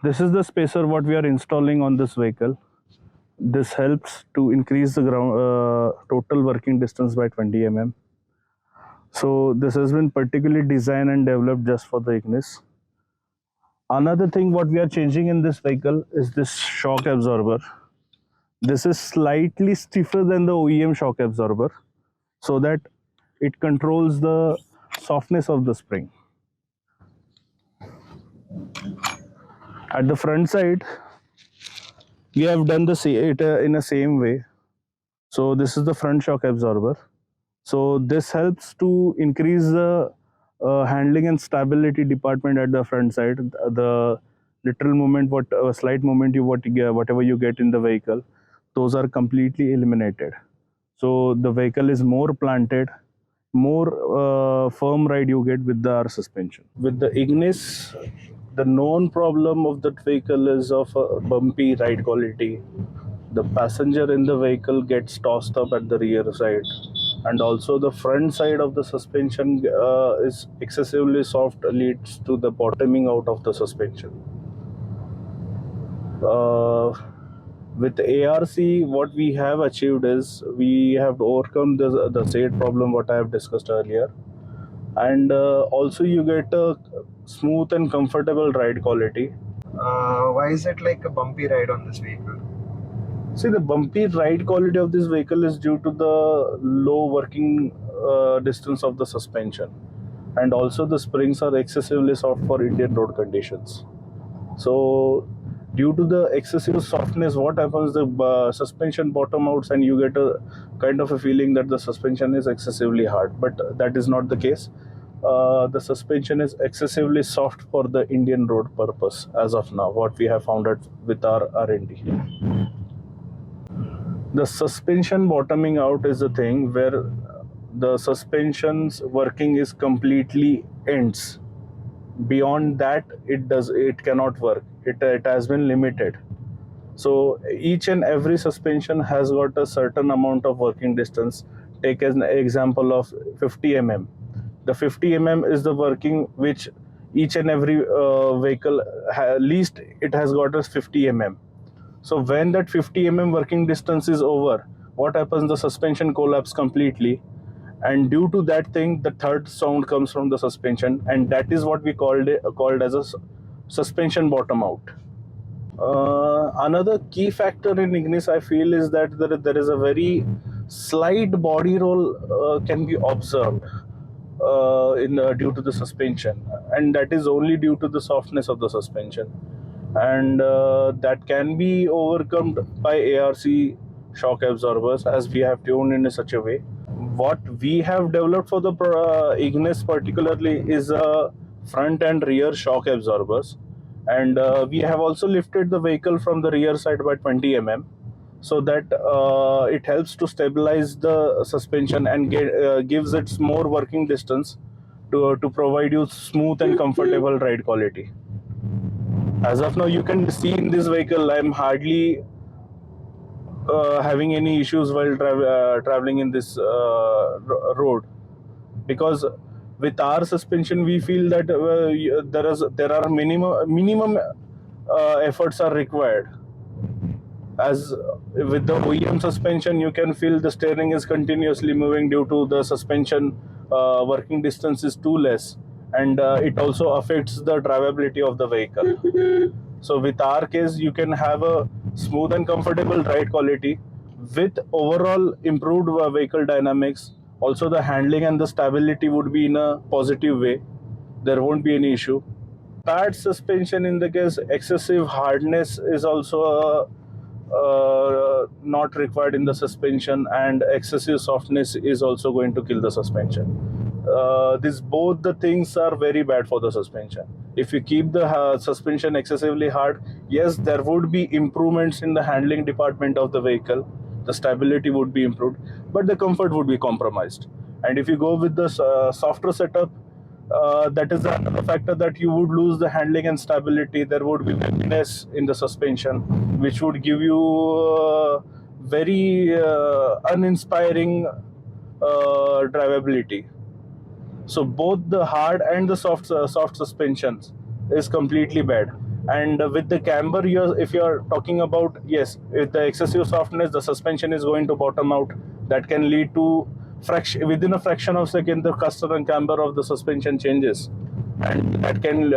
this is the spacer what we are installing on this vehicle. This helps to increase the total working distance by 20 mm. So this has been particularly designed and developed just for the Ignis. Another thing what we are changing in this vehicle is this shock absorber. This is slightly stiffer than the OEM shock absorber, so that it controls the softness of the spring. At the front side, we have done it in the same way. So this is the front shock absorber. So this helps to increase the handling and stability department at the front side. The literal movement, slight movement whatever you get in the vehicle, those are completely eliminated. So the vehicle is more planted, more firm ride you get with the ARC suspension. With the Ignis, the known problem of that vehicle is of a bumpy ride quality. The passenger in the vehicle gets tossed up at the rear side, and also the front side of the suspension is excessively soft, leads to the bottoming out of the suspension. With ARC, what we have achieved is we have overcome the said problem what I have discussed earlier, and also you get a smooth and comfortable ride quality. Why is it like a bumpy ride on this vehicle? See, the bumpy ride quality of this vehicle is due to the low working distance of the suspension, and also the springs are excessively soft for Indian road conditions. So due to the excessive softness, what happens, the suspension bottom outs and you get a kind of a feeling that the suspension is excessively hard, but that is not the case. The suspension is excessively soft for the Indian road purpose as of now, what we have found out with our R&D. The suspension bottoming out is a thing where the suspension's working is completely ends. Beyond that, it cannot work. It has been limited. So each and every suspension has got a certain amount of working distance. Take an example of 50 mm. The 50 mm is the working which each and every vehicle least it has got as 50 mm. So when that 50 mm working distance is over, what happens? The suspension collapses completely, and due to that thing, the third sound comes from the suspension, and that is what we called as a suspension bottom out. Another key factor in Ignis, I feel, is that there is a very slight body roll can be observed due to the suspension, and that is only due to the softness of the suspension, and that can be overcome by ARC shock absorbers, as we have tuned in such a way. What we have developed for the Ignis particularly is a front and rear shock absorbers, and we have also lifted the vehicle from the rear side by 20 mm, so that it helps to stabilize the suspension and gives it more working distance to provide you smooth and comfortable ride quality. As of now, you can see in this vehicle, I'm hardly having any issues while traveling in this road, because with our suspension we feel that there are minimum efforts are required. As with the OEM suspension, you can feel the steering is continuously moving due to the suspension working distance is too less, and it also affects the drivability of the vehicle. So with our case, you can have a smooth and comfortable ride quality with overall improved vehicle dynamics. Also, the handling and the stability would be in a positive way. There won't be any issue. Bad suspension, in the case excessive hardness is also not required in the suspension, and excessive softness is also going to kill the suspension. Both the things are very bad for the suspension. If you keep the suspension excessively hard, yes, there would be improvements in the handling department of the vehicle. The stability would be improved, but the comfort would be compromised. And if you go with the softer setup, that is another factor, that you would lose the handling and stability. There would be weakness in the suspension, which would give you very uninspiring drivability. So both the hard and the soft suspensions is completely bad. And with the camber, if you're talking about, yes, with the excessive softness, the suspension is going to bottom out. That can lead to fraction, within a fraction of a second the cluster and camber of the suspension changes, and that can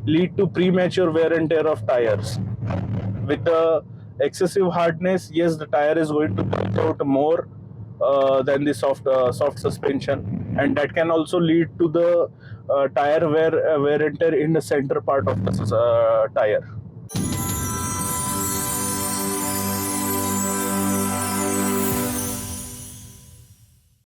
lead to premature wear and tear of tires. With the excessive hardness, yes, the tire is going to bulge out more than the soft suspension, and that can also lead to the tire wear and tear in the center part of the tire.